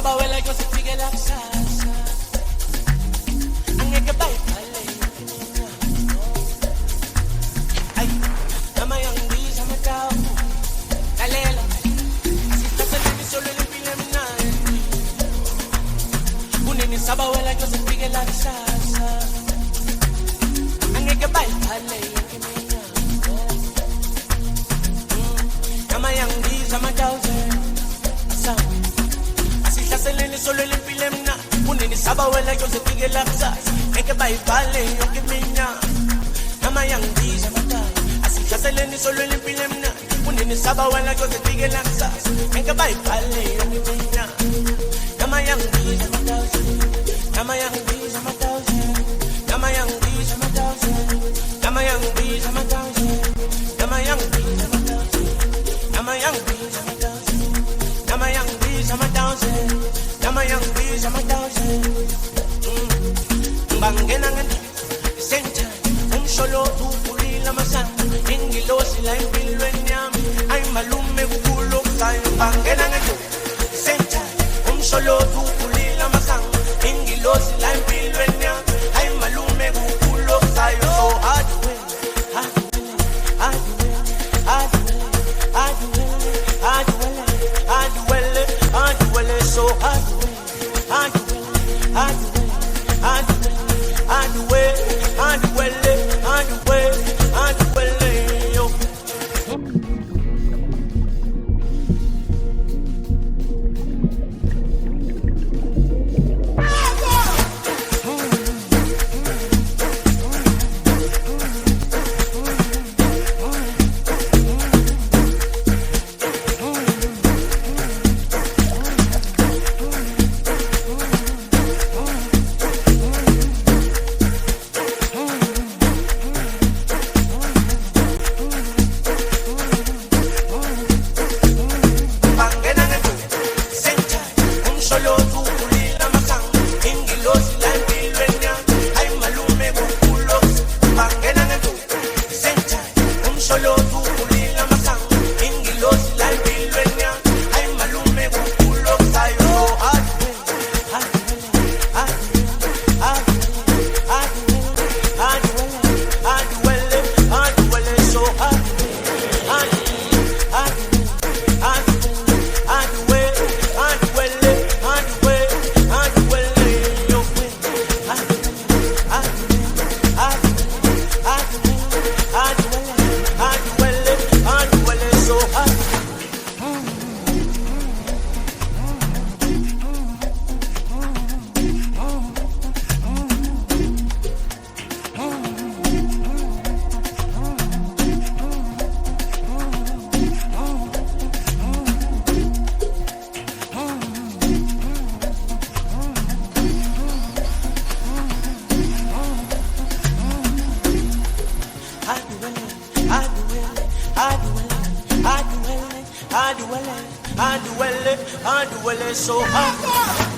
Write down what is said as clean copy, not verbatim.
nisabawela yo sifikela kusasa angeke bayibhale ay nama yangibiza amatawu lalela asihlasele solo lempilo emnandi kunenisabawela yo sifikela kusasa angeke bayibhale nama yangibiza amatawu asihlaseleni solo lempilo emnandi kunenisabawela yo sifikela kusasa ngeke bayibhale yonke iminyaka nama yangibiza amatawu asihlaseleni solo lempilo emnandi kunenisabawela yo sifikela kusasa ngeke bayibhale yonke iminyaka nama yangibiza amatawu nama yangibiza amatawu nama yangibiza amatawu nama yangibiza amatawu nama yangibiza amatawu nama yangibiza amatawu nama yangibiza amatawu nama yangibiza amatawu bangena ngani senta umsholo ukulila masana ingilosi la impilweni yami ay malume kukulo kayo bangena ngani senta umsholo ukulila masana ingilosi la impilweni yami ay malume kukulo kayo so hard way so hard yo. I do well, so hard.